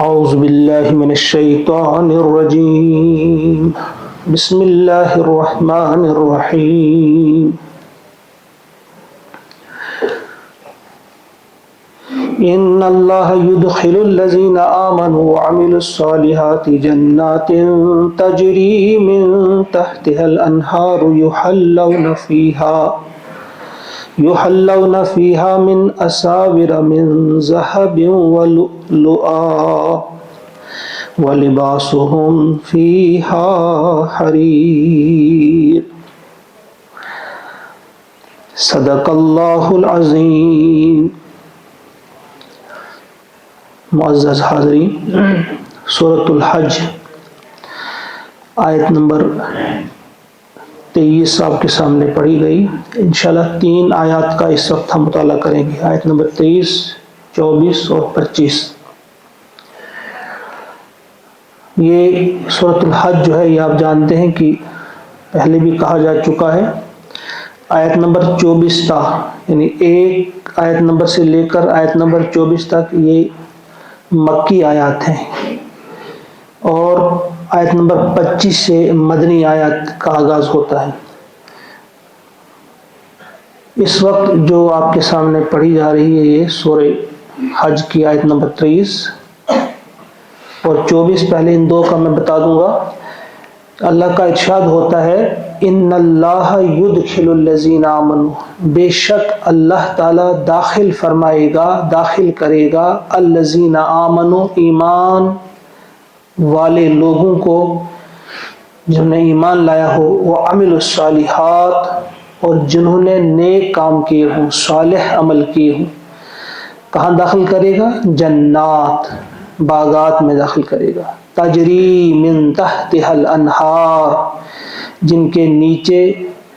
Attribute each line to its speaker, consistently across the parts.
Speaker 1: أعوذ بالله من الشيطان الرجيم. بسم الله الرحمن الرحيم. إن الله يدخل الذين آمنوا وعملوا الصالحات جنات تجري من تحتها الأنهار يحلون فيها من أساور من ذهب ولؤلؤا ولباسهم فيها حرير. صدق اللہ العظیم. معزز حاضرین، سورۃ الحج آیت نمبر 23 آپ کے سامنے پڑھی گئی. انشاءاللہ 3 آیات کا اس وقت ہم مطالعہ کریں گے، آیت نمبر 23، 24 اور 25. یہ سورۃ الحج جو ہے یہ آپ جانتے ہیں کہ پہلے بھی کہا جا چکا ہے. آیت نمبر 24 تا یعنی ایک آیت نمبر سے لے کر آیت نمبر 24 تک یہ مکی آیات ہیں، اور آیت نمبر 25 سے مدنی آیات کا آغاز ہوتا ہے. اس وقت جو آپ کے سامنے پڑھی جا رہی ہے یہ سورہ حج کی آیت نمبر 23 اور 24. پہلے ان 2 کا میں بتا دوں گا. اللہ کا ارشاد ہوتا ہے، ان اللہ یدخل الذین آمنوا، بے شک اللہ تعالی داخل فرمائے گا، داخل کرے گا، الذین آمنوا، ایمان والے لوگوں کو جنہوں نے ایمان لایا ہو، وعملوا الصالحات، اور جنہوں نے نیک کام کیے ہوں، صالح عمل کیے ہوں. کہاں داخل کرے گا؟ جنات، باغات میں داخل کرے گا. تجری من تحتها الانہار، جن کے نیچے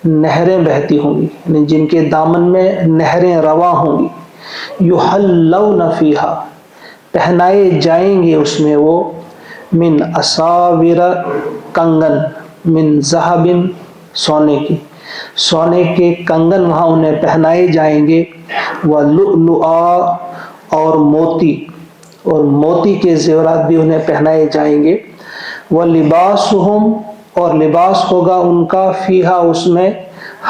Speaker 1: نہریں بہتی ہوں گی، یعنی جن کے دامن میں نہریں رواں ہوں گی. یحلون فیہا، پہنائے جائیں گے اس میں وہ، من اساور، کنگن، من ذہب، سونے کی، سونے کے کنگن وہاں انہیں پہنائے جائیں گے. ولؤلؤا، اور موتی، اور موتی کے زیورات بھی انہیں پہنائے جائیں گے. ولباسہم، اور لباس ہوگا ان کا، فیہا اس میں،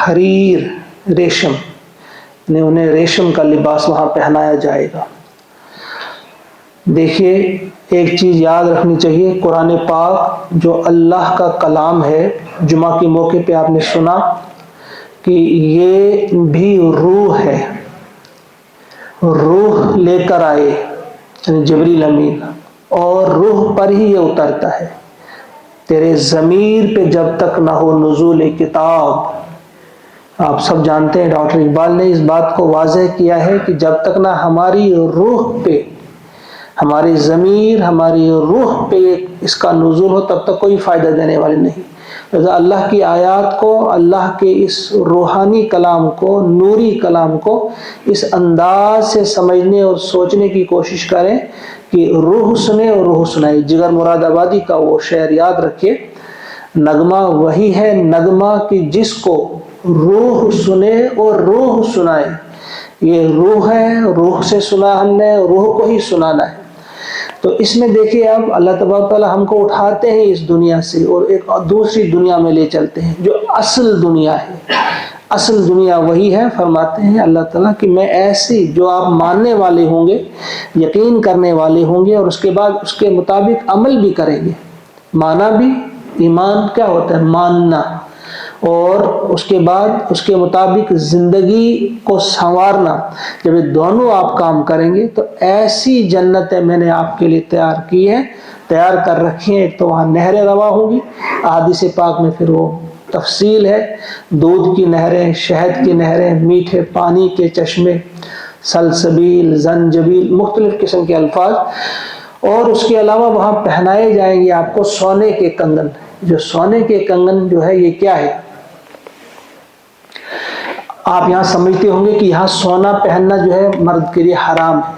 Speaker 1: حریر، ریشم، یعنی انہیں ریشم کا لباس وہاں پہنایا جائے گا. دیکھیے ایک چیز یاد رکھنی چاہیے، قرآن پاک جو اللہ کا کلام ہے، جمعہ کے موقع پہ آپ نے سنا کہ یہ بھی روح ہے، روح لے کر آئے یعنی جبریل امین، اور روح پر ہی یہ اترتا ہے. تیرے ضمیر پہ جب تک نہ ہو نزول کتاب. آپ سب جانتے ہیں ڈاکٹر اقبال نے اس بات کو واضح کیا ہے کہ جب تک نہ ہماری روح پہ، ہماری ضمیر، ہماری روح پہ اس کا نزول ہو، تب تک کوئی فائدہ دینے والی نہیں. لہذا اللہ کی آیات کو، اللہ کے اس روحانی کلام کو، نوری کلام کو اس انداز سے سمجھنے اور سوچنے کی کوشش کریں کہ روح سنے اور روح سنائے. جگر مراد آبادی کا وہ شعر یاد رکھے، نغمہ وہی ہے نغمہ کہ جس کو روح سنے اور روح سنائے. یہ روح ہے، روح سے سنا ہم نے، روح کو ہی سنانا ہے. تو اس میں دیکھیے اب اللہ تبارک تعالیٰ ہم کو اٹھاتے ہیں اس دنیا سے اور ایک دوسری دنیا میں لے چلتے ہیں جو اصل دنیا ہے. اصل دنیا وہی ہے. فرماتے ہیں اللہ تعالیٰ کہ میں ایسی جو آپ ماننے والے ہوں گے، یقین کرنے والے ہوں گے، اور اس کے بعد اس کے مطابق عمل بھی کریں گے. مانا بھی، ایمان کیا ہوتا ہے؟ ماننا، اور اس کے بعد اس کے مطابق زندگی کو سنوارنا. جب یہ دونوں آپ کام کریں گے تو ایسی جنتیں میں نے آپ کے لیے تیار کی ہیں، تیار کر رکھی ہیں. ایک تو وہاں نہریں رواں ہوں گی، احادیث پاک میں پھر وہ تفصیل ہے، دودھ کی نہریں، شہد کی نہریں، میٹھے پانی کے چشمے، سلسبیل، زنجبیل، مختلف قسم کے الفاظ. اور اس کے علاوہ وہاں پہنائے جائیں گے آپ کو سونے کے کنگن. جو سونے کے کنگن جو ہے یہ کیا ہے؟ آپ یہاں سمجھتے ہوں گے کہ یہاں سونا پہننا جو ہے مرد کے لیے حرام ہے.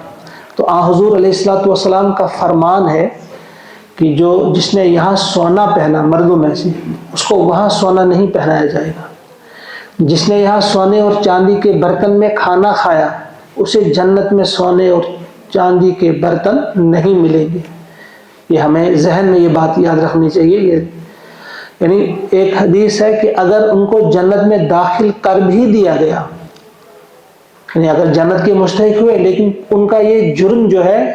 Speaker 1: تو حضور علیہ الصلوۃ والسلام کا فرمان ہے کہ جس نے یہاں سونا پہنا مردوں میں سے، اس کو وہاں سونا نہیں پہنایا جائے گا. جس نے یہاں سونے اور چاندی کے برتن میں کھانا کھایا، اسے جنت میں سونے اور چاندی کے برتن نہیں ملیں گے. یہ ہمیں ذہن میں یہ بات یاد رکھنی چاہیے. یعنی ایک حدیث ہے کہ اگر ان کو جنت میں داخل کر بھی دیا گیا، یعنی اگر جنت کے مستحق ہوئے لیکن ان کا یہ جرم جو ہے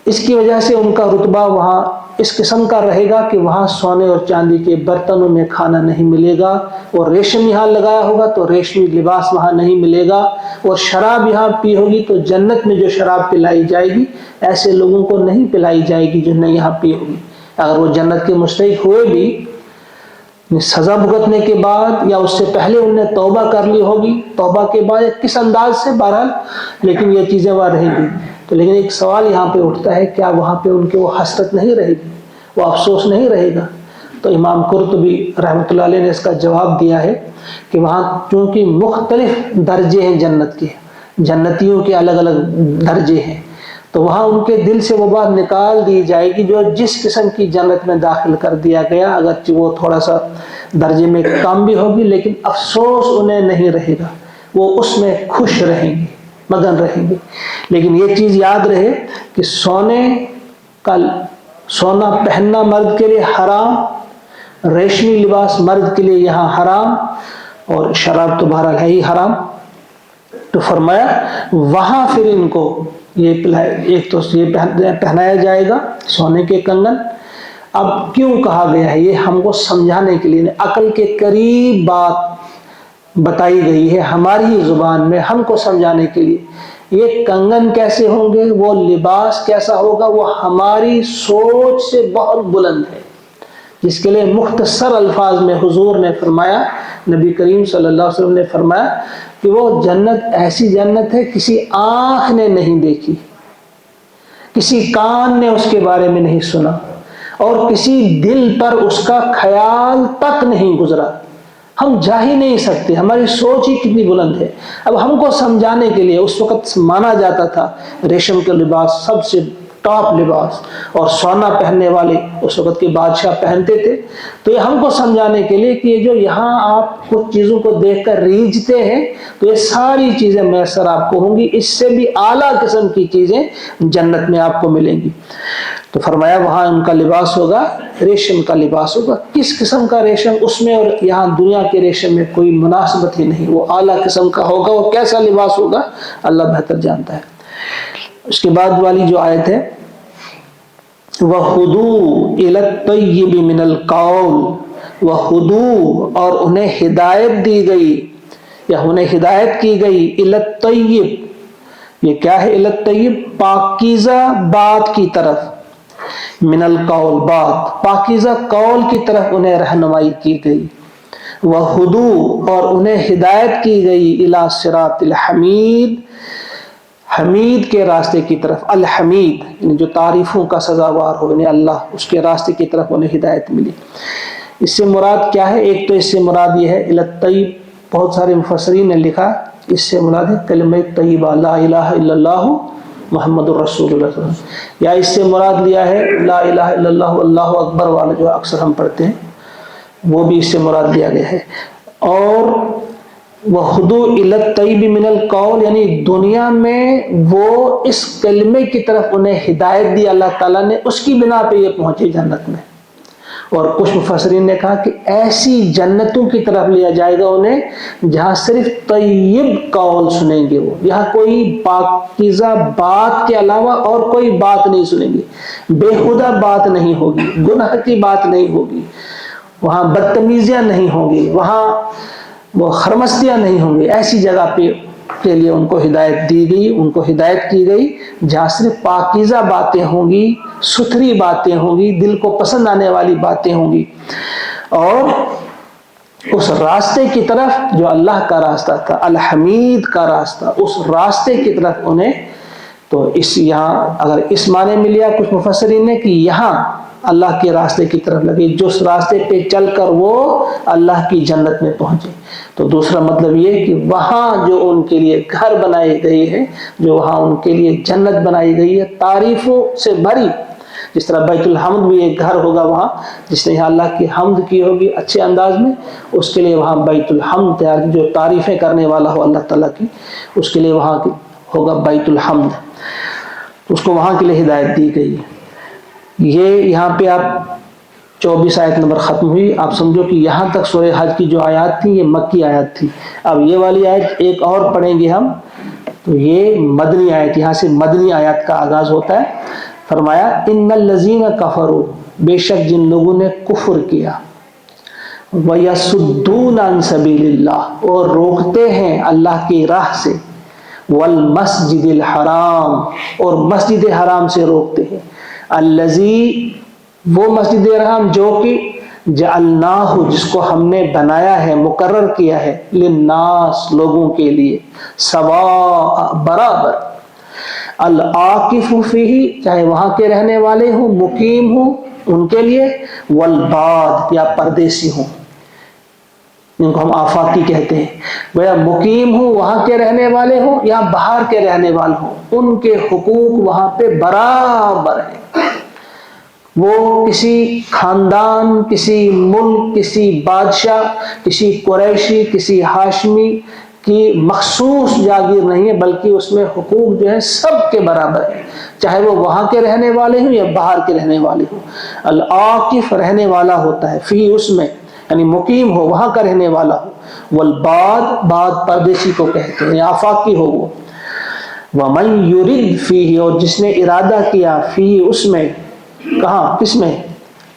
Speaker 1: اس کی وجہ سے ان کا رتبہ وہاں اس قسم کا رہے گا کہ وہاں سونے اور چاندی کے برتنوں میں کھانا نہیں ملے گا، اور ریشم یہاں لگایا ہوگا تو ریشمی لباس وہاں نہیں ملے گا، اور شراب یہاں پی ہوگی تو جنت میں جو شراب پلائی جائے گی ایسے لوگوں کو نہیں پلائی جائے گی جنہیں یہاں پی ہوگی. اگر وہ جنت کے مستحق ہوئے بھی سزا بھگتنے کے بعد یا اس سے پہلے انہوں نے توبہ کر لی ہوگی، توبہ کے بعد کس انداز سے بہرحال، لیکن یہ چیزیں وہاں رہیں گی. تو لیکن ایک سوال یہاں پہ اٹھتا ہے، کیا وہاں پہ ان کے وہ حسرت نہیں رہے گی، وہ افسوس نہیں رہے گا؟ تو امام قرطبی رحمۃ اللہ علیہ نے اس کا جواب دیا ہے کہ وہاں چونکہ مختلف درجے ہیں جنت کے، جنتیوں کے الگ الگ درجے ہیں، تو وہاں ان کے دل سے وہ بات نکال دی جائے گی جو جس قسم کی جنت میں داخل کر دیا گیا، اگرچہ وہ تھوڑا سا درجے میں کم بھی ہوگی لیکن افسوس انہیں نہیں رہے گا، وہ اس میں خوش رہیں گے، مگن رہیں گے. لیکن یہ چیز یاد رہے کہ سونا پہننا مرد کے لیے حرام، ریشمی لباس مرد کے لیے یہاں حرام، اور شراب تو بہرحال ہے ہی حرام. تو فرمایا وہاں پھر ان کو یہ ایک تو یہ پہنایا جائے گا سونے کے کنگن. اب کیوں کہا گیا ہے؟ یہ ہم کو سمجھانے کے لیے، عقل کے قریب بات بتائی گئی ہے ہماری ہی زبان میں ہم کو سمجھانے کے لیے. یہ کنگن کیسے ہوں گے، وہ لباس کیسا ہوگا، وہ ہماری سوچ سے بہت بلند ہے، جس کے لیے مختصر الفاظ میں حضور نے فرمایا، نبی کریم صلی اللہ علیہ وسلم نے فرمایا کہ وہ جنت ایسی جنت ہے کسی آنکھ نے نہیں دیکھی، کسی کان نے اس کے بارے میں نہیں سنا، اور کسی دل پر اس کا خیال تک نہیں گزرا. ہم جا ہی نہیں سکتے، ہماری سوچ ہی کتنی بلند ہے. اب ہم کو سمجھانے کے لیے اس وقت مانا جاتا تھا ریشم کا لباس سب سے ٹاپ لباس، اور سونا پہننے والے اس وقت کے بادشاہ پہنتے تھے. تو یہ ہم کو سمجھانے کے لیے کہ یہ جو یہاں آپ کچھ چیزوں کو دیکھ کر ریجھتے ہیں تو یہ ساری چیزیں میسر آپ کو ہوں گی، اس سے بھی اعلیٰ قسم کی چیزیں جنت میں آپ کو ملیں گی. تو فرمایا وہاں ان کا لباس ہوگا ریشم کا لباس ہوگا. کس قسم کا ریشم، اس میں اور یہاں دنیا کے ریشم میں کوئی مناسبت ہی نہیں، وہ اعلیٰ قسم کا ہوگا. وہ کیسا لباس ہوگا اللہ بہتر جانتا ہے. اس کے بعد والی جو آیت ہے وَهُدُوا إِلَى الطَّيِّبِ مِنَ الْقَوْلِ، وَهُدُوا اور انہیں ہدایت دی گئی یا انہیں ہدایت کی گئی إِلَى الطَّيِّبِ. یہ کیا ہے إِلَى الطَّيِّبِ؟ پاکیزہ بات کی طرف، من القول بات، پاکیزہ قول کی طرف انہیں رہنمائی کی گئی. وَهُدُوا اور انہیں ہدایت کی گئی إِلَى صِرَاطِ الْحَمِيدِ، حمید کے راستے کی طرف. الحمید یعنی جو تعریفوں کا سزاوار ہو، یعنی اللہ، اس کے راستے کی طرف انہیں ہدایت ملی. اس سے مراد کیا ہے؟ ایک تو اس سے مراد یہ ہے إِلَى الطَّيِّبِ، بہت سارے مفسرین نے لکھا اس سے مراد ہے کلمہ طیبہ لا الہ الا اللہ محمد الرسول اللہ صلی اللہ علیہ وسلم، یا اس سے مراد لیا ہے لا الہ الا اللہ اللہ اکبر والا جو اکثر ہم پڑھتے ہیں، وہ بھی اس سے مراد لیا گیا ہے. اور وَهُدُوا إِلَى الطَّيِّبِ مِنَ الْقَوْلِ یعنی دنیا میں وہ اس کلمے کی طرف انہیں ہدایت دی اللہ تعالیٰ نے، اس کی بنا پہ یہ پہنچے جنت میں. اور کچھ مفسرین نے کہا کہ ایسی جنتوں کی طرف لیا جائے گا انہیں جہاں صرف طیب قول سنیں گے، وہ یہاں کوئی پاکیزہ بات کے علاوہ اور کوئی بات نہیں سنیں گے، بےہودہ بات نہیں ہوگی، گناہ کی بات نہیں ہوگی، وہاں بدتمیزیاں نہیں ہوں گی، وہاں وہ خرمستیاں نہیں ہوں گی. ایسی جگہ پہ کے لیے ان کو ہدایت دی گئی، ان کو ہدایت کی گئی جہاں صرف پاکیزہ باتیں ہوں گی، ستھری باتیں ہوں گی، دل کو پسند آنے والی باتیں ہوں گی. اور اس راستے کی طرف جو اللہ کا راستہ تھا، الحمید کا راستہ، اس راستے کی طرف انہیں. تو اس یہاں اگر اس معنی میں لیا کچھ مفسرین نے کہ یہاں اللہ کے راستے کی طرف لگے، جس راستے پہ چل کر وہ اللہ کی جنت میں پہنچے. تو دوسرا مطلب یہ کہ وہاں جو ان کے لیے گھر بنائی گئی ہے، جو وہاں ان کے لیے جنت بنائی گئی ہے تعریفوں سے بھری، جس طرح بیت الحمد بھی ایک گھر ہوگا وہاں، جس نے یہاں اللہ کی حمد کی ہوگی اچھے انداز میں، اس کے لیے وہاں بیت الحمد تیار، جو تعریفیں کرنے والا ہو اللہ تعالیٰ کی، اس کے لیے وہاں ہوگا بیت الحمد. اس کو وہاں کے لیے ہدایت دی گئی ہے. یہ یہاں پہ آپ 24 آیت نمبر ختم ہوئی. آپ سمجھو کہ یہاں تک سورہ حج کی جو آیات تھی یہ مکی آیات تھی. اب یہ والی آیت ایک اور پڑھیں گے ہم تو یہ مدنی آیت، یہاں سے مدنی آیات کا آغاز ہوتا ہے. فرمایا ان الذین کفروا، بے شک جن لوگوں نے کفر کیا، وَيَصُدُّونَ عَن سَبِيلِ اللَّهِ، اور روکتے ہیں اللہ کی راہ سے، وَالْمَسْجِدِ الْحَرَامِ، اور مسجد حرام سے روکتے ہیں، الَّذِي، وہ مسجد حرام جو کہ جعلناہ، جس کو ہم نے بنایا ہے، مقرر کیا ہے، للناس، لوگوں کے لیے، سواء، برابر، العاکف فیہ، چاہے وہاں کے رہنے والے ہوں، مقیم ہوں ان کے لیے، والباد، یا پردیسی ہوں، جن کو ہم آفاقی کہتے ہیں، وہ مقیم ہوں وہاں کے رہنے والے ہوں یا باہر کے رہنے والے ہوں، ان کے حقوق وہاں پہ برابر ہیں. وہ کسی خاندان، کسی ملک، کسی بادشاہ، کسی قریشی، کسی ہاشمی کی مخصوص جاگیر نہیں ہے، بلکہ اس میں حقوق جو ہے سب کے برابر ہیں، چاہے وہ وہاں کے رہنے والے ہوں یا باہر کے رہنے والے ہوں. العاکف، رہنے والا ہوتا ہے، فی، اس میں، یعنی مقیم ہو، وہاں کا رہنے والا ہو. والباد، بعد پردیسی کو کہتے ہیں، آفاقی ہو وہ. وَمَن يُرِدْ فِيهِ، اور جس نے ارادہ کیا، فی، اس میں، کہاں، کس میں،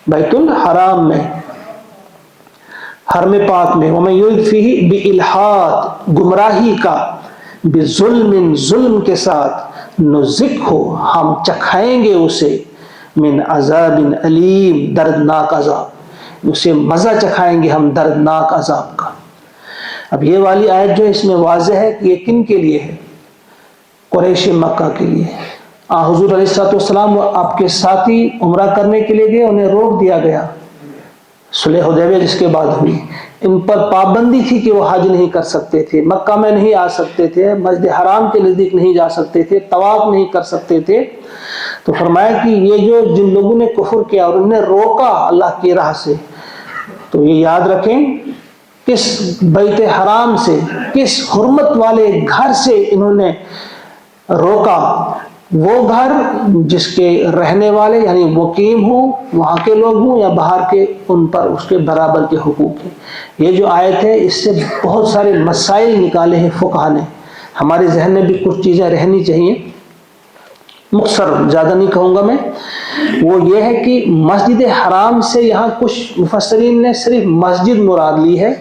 Speaker 1: بیت الحرام میں، حرم پاک میں. وَمَن يُرِدْ فِيهِ بِإِلْحَادٍ، گمراہی کا، بِظُلْمٍ، ظلم کے ساتھ، نُذِقْهُ، ہم چکھائیں گے اسے، من عذاب علیم، دردناک عذاب، اسے مزہ چکھائیں گے ہم دردناک عذاب کا. اب یہ والی آیت جو اس میں واضح ہے کہ یہ کن کے لیے ہے؟ قریش مکہ کے لیے. حضور علیہ السلام آپ کے ساتھی عمرہ کرنے کے لیے گئے، انہیں روک دیا گیا، صلح حدیبیہ جس کے بعد ہوئی. ان پر پابندی تھی کہ وہ حج نہیں کر سکتے تھے، مکہ میں نہیں آ سکتے تھے، مسجد حرام کے نزدیک نہیں جا سکتے تھے، طواف نہیں کر سکتے تھے. تو فرمایا کہ یہ جو جن لوگوں نے کفر کیا اور انہیں روکا اللہ کی راہ سے، تو یہ یاد رکھیں کس بیت حرام سے، کس حرمت والے گھر سے انہوں نے روکا، وہ گھر جس کے رہنے والے یعنی مقیم ہوں، وہاں کے لوگ ہوں یا باہر کے، ان پر اس کے برابر کے حقوق ہیں. یہ جو آیت ہے اس سے بہت سارے مسائل نکالے ہیں فقہا نے. ہمارے ذہن میں بھی کچھ چیزیں رہنی چاہیے، مختصر، زیادہ نہیں کہوں گا میں. وہ یہ ہے کہ مسجد حرام سے یہاں کچھ مفسرین نے صرف مسجد مراد لی ہے،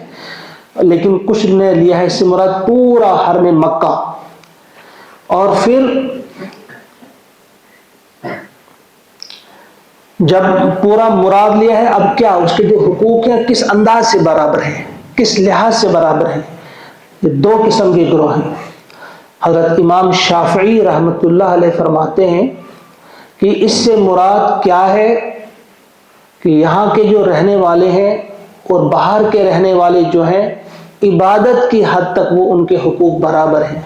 Speaker 1: لیکن کچھ نے لیا ہے اس سے مراد پورا حرم مکہ. اور پھر جب پورا مراد لیا ہے، اب کیا اس کے جو حقوق ہیں کس انداز سے برابر ہیں، کس لحاظ سے برابر ہیں. یہ دو قسم کے گروہ ہیں. حضرت امام شافعی رحمۃ اللہ علیہ فرماتے ہیں کہ اس سے مراد کیا ہے کہ یہاں کے جو رہنے والے ہیں اور باہر کے رہنے والے جو ہیں، عبادت کی حد تک وہ ان کے حقوق برابر ہیں،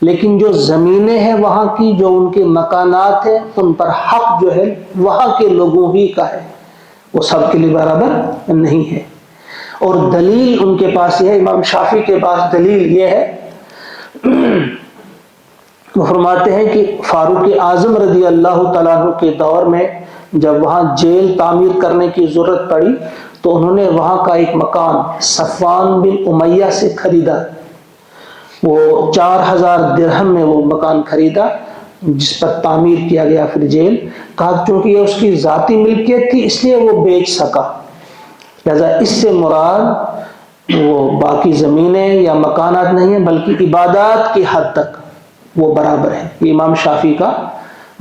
Speaker 1: لیکن جو زمینیں ہیں وہاں کی، جو ان کے مکانات ہیں، ان پر حق جو ہے وہاں کے لوگوں ہی کا ہے، وہ سب کے لیے برابر نہیں ہے. اور دلیل ان کے پاس یہ ہے، امام شافعی کے پاس دلیل یہ ہے، وہ فرماتے ہیں کہ فاروق اعظم رضی اللہ تعالیٰ عنہ کے دور میں جب وہاں جیل تعمیر کرنے کی ضرورت پڑی تو انہوں نے وہاں کا ایک مکان صفوان بن امیہ سے خریدا. وہ 4000 درہم میں وہ مکان خریدا، جس پر تعمیر کیا گیا پھر جیل. کہا چونکہ یہ اس کی ذاتی ملکیت تھی اس لیے وہ بیچ سکا، لہذا اس سے مراد وہ باقی زمینیں یا مکانات نہیں ہیں، بلکہ عبادات کی حد تک وہ برابر ہے. یہ امام شافعی کا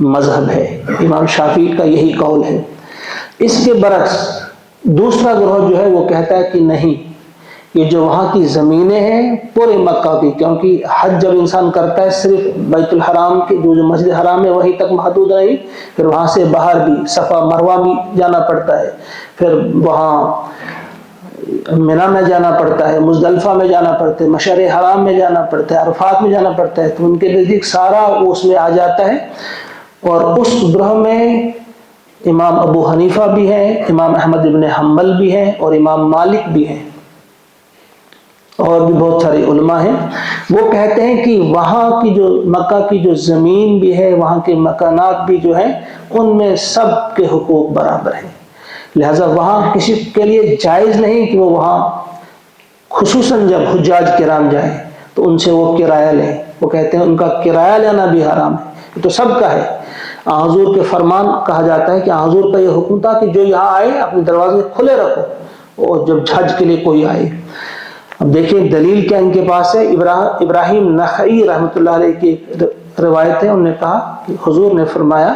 Speaker 1: مذہب ہے، امام شافعی کا یہی قول ہے. اس کے برعکس دوسرا گروہ جو ہے وہ کہتا ہے کہ نہیں، یہ جو وہاں کی زمینیں ہیں پورے مکہ کی، کیونکہ حج جب انسان کرتا ہے صرف بیت الحرام کے جو مسجد حرام ہے وہیں تک محدود نہیں، پھر وہاں سے باہر بھی صفا مروہ بھی جانا پڑتا ہے، پھر وہاں منی میں جانا پڑتا ہے، مزدلفہ میں جانا پڑتا ہے، مشعر حرام میں جانا پڑتا ہے، عرفات میں جانا پڑتا ہے. تو ان کے نزدیک سارا وہ اس میں آ جاتا ہے. اور اس گروہ میں امام ابو حنیفہ بھی ہیں، امام احمد ابن حنبل بھی ہیں اور امام مالک بھی ہیں. اور بھی بہت سارے علماء ہیں، وہ کہتے ہیں کہ وہاں کی جو مکہ کی جو زمین بھی ہے، وہاں کے مکانات بھی جو ہیں، ان میں سب کے حقوق برابر ہیں، لہذا وہاں کسی کے لیے جائز نہیں کہ وہ وہاں، خصوصاً جب حجاج کرام جائیں تو ان سے وہ کرایہ لیں، وہ کہتے ہیں ان کا کرایہ لینا بھی حرام ہے، یہ تو سب کا ہے۔ حضور کے فرمان کہا جاتا ہے کہ حضور کا یہ حکم تھا کہ جو یہاں آئے اپنے دروازے کھلے رکھو، اور جب حج کے لیے کوئی آئے۔ اب دیکھیں دلیل کیا ان کے پاس ہے، ابراہیم نخعی رحمۃ اللہ علیہ کی روایت ہے، انہوں نے کہا کہ حضور نے فرمایا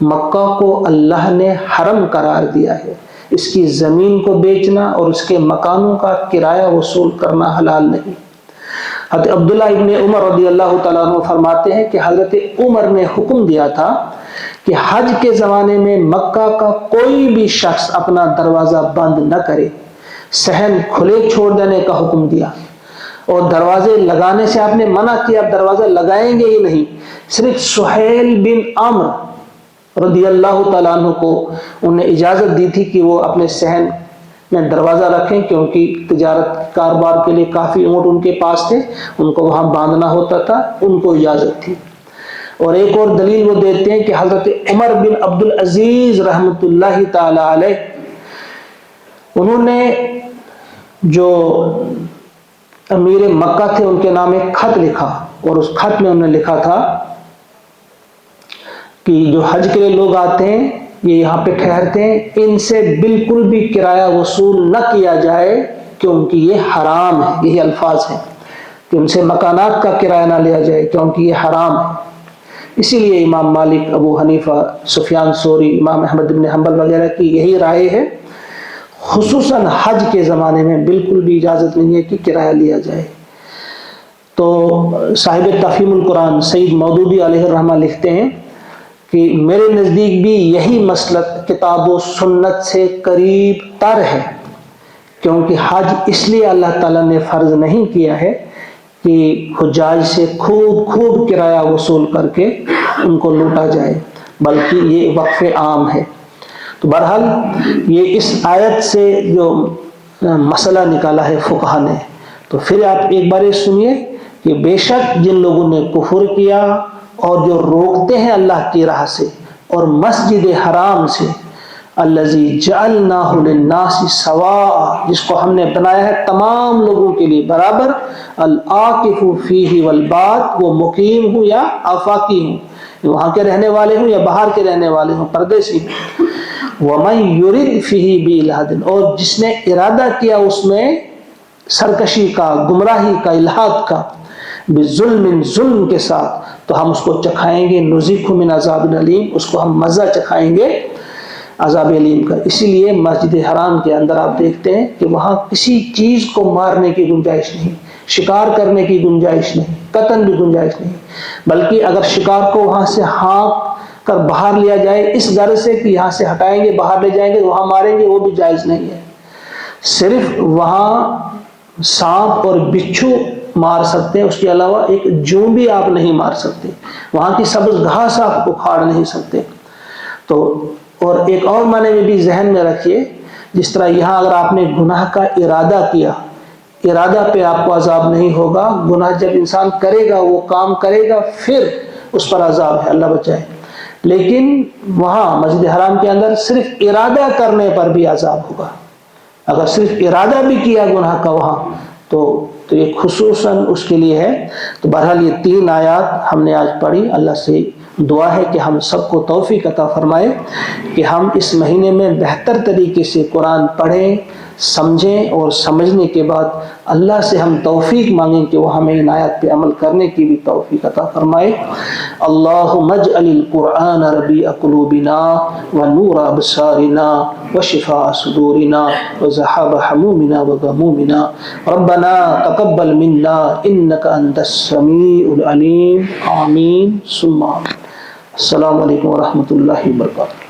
Speaker 1: مکہ کو اللہ نے حرم قرار دیا ہے، اس کی زمین کو بیچنا اور اس کے مکانوں کا کرایہ وصول کرنا حلال نہیں۔ حضرت عبداللہ ابن عمر رضی اللہ تعالیٰ عنہ فرماتے ہیں کہ حضرت عمر نے حکم دیا تھا کہ حج کے زمانے میں مکہ کا کوئی بھی شخص اپنا دروازہ بند نہ کرے، صحن کھلے چھوڑ دینے کا حکم دیا، اور دروازے لگانے سے آپ نے منع کیا، آپ دروازہ لگائیں گے ہی نہیں۔ صرف سہیل بن عمرو رضی اللہ تعالیٰ عنہ کو انہیں اجازت دی تھی کہ وہ اپنے صحن میں دروازہ رکھیں، کیونکہ تجارت کاروبار کے لیے کافی اونٹ ان کے پاس تھے، ان کو وہاں باندھنا ہوتا تھا، ان کو اجازت تھی۔ اور ایک اور دلیل وہ دیتے ہیں کہ حضرت عمر بن عبد العزیز رحمۃ اللہ تعالی علیہ، انہوں نے جو امیر مکہ تھے ان کے نام ایک خط لکھا، اور اس خط میں انہوں نے لکھا تھا کہ جو حج کے لیے لوگ آتے ہیں، یہ یہاں پہ ٹھہرتے ہیں، ان سے بالکل بھی کرایہ وصول نہ کیا جائے کیونکہ یہ حرام ہے۔ یہی الفاظ ہیں کہ ان سے مکانات کا کرایہ نہ لیا جائے کیونکہ یہ حرام ہے۔ اسی لیے امام مالک، ابو حنیفہ، سفیان ثوری، امام احمد بن حنبل وغیرہ کی یہی رائے ہے، خصوصاً حج کے زمانے میں بالکل بھی اجازت نہیں ہے کہ کرایہ لیا جائے۔ تو صاحب تفہیم القرآن سید مودودی علیہ الرحمہ لکھتے ہیں کہ میرے نزدیک بھی یہی مسلک کتاب و سنت سے قریب تر ہے، کیونکہ حج اس لیے اللہ تعالیٰ نے فرض نہیں کیا ہے کہ حجاج سے خوب کرایہ وصول کر کے ان کو لوٹا جائے، بلکہ یہ وقف عام ہے۔ تو بہرحال یہ اس آیت سے جو مسئلہ نکالا ہے فقہا نے، تو پھر آپ ایک بار یہ سنیے کہ بے شک جن لوگوں نے کفر کیا اور جو روکتے ہیں اللہ کی راہ سے اور مسجد حرام سے، الذی جعلناہ للناس سواء، جس کو ہم نے بنایا ہے تمام لوگوں کے لیے برابر، العاکف فیہ والباد، وہ مقیم ہوں یا آفاقی ہوں، وہاں کے رہنے والے ہوں یا باہر کے رہنے والے ہوں، پردیسی ہوں، وَمَن يُرِدْ فِيهِ بِإِلْحَادٍ، اور جس نے ارادہ کیا اس میں سرکشی کا، گمراہی کا، الحاد کا، بظلم، ظلم کے ساتھ، تو ہم اس کو چکھائیں گے، نذیقہ من عذاب علیم، اس کو ہم مزہ چکھائیں گے عذاب علیم کا۔ اسی لیے مسجد حرام کے اندر آپ دیکھتے ہیں کہ وہاں کسی چیز کو مارنے کی گنجائش نہیں، شکار کرنے کی گنجائش نہیں، قطعاً بھی گنجائش نہیں، بلکہ اگر شکار کو وہاں سے ہانک کر باہر لیا جائے اس غرض سے کہ یہاں سے ہٹائیں گے، باہر لے جائیں گے، وہاں ماریں گے، وہ بھی جائز نہیں ہے۔ صرف وہاں سانپ اور بچھو مار سکتے ہیں، اس کے علاوہ ایک جوں بھی آپ نہیں مار سکتے، وہاں کی سبز گھاس آپ اکھاڑ نہیں سکتے۔ تو اور ایک اور معنی میں بھی ذہن میں رکھیے، جس طرح یہاں اگر آپ نے گناہ کا ارادہ کیا، ارادہ پہ آپ کو عذاب نہیں ہوگا، گناہ جب انسان کرے گا، وہ کام کرے گا، پھر اس پر عذاب ہے، اللہ بچائے۔ لیکن وہاں مسجد حرام کے اندر صرف ارادہ کرنے پر بھی عذاب ہوگا، اگر صرف ارادہ بھی کیا گناہ کا وہاں تو یہ خصوصاً اس کے لیے ہے۔ تو بہرحال یہ 3 آیات ہم نے آج پڑھی، اللہ سے دعا ہے کہ ہم سب کو توفیق عطا فرمائے کہ ہم اس مہینے میں بہتر طریقے سے قرآن پڑھیں، سمجھیں، اور سمجھنے کے بعد اللہ سے ہم توفیق مانگیں کہ وہ ہمیں ان آیات پہ عمل کرنے کی بھی توفیق عطا فرمائے۔ اللہم اجعل القرآن ربیع قلوبنا ونور ابصارنا وشفاء صدورنا وذهاب همومنا وغمومنا ربنا تقبل منا انك انت السميع العليم آمین ثم آمین۔ السلام علیکم ورحمۃ اللہ وبرکاتہ۔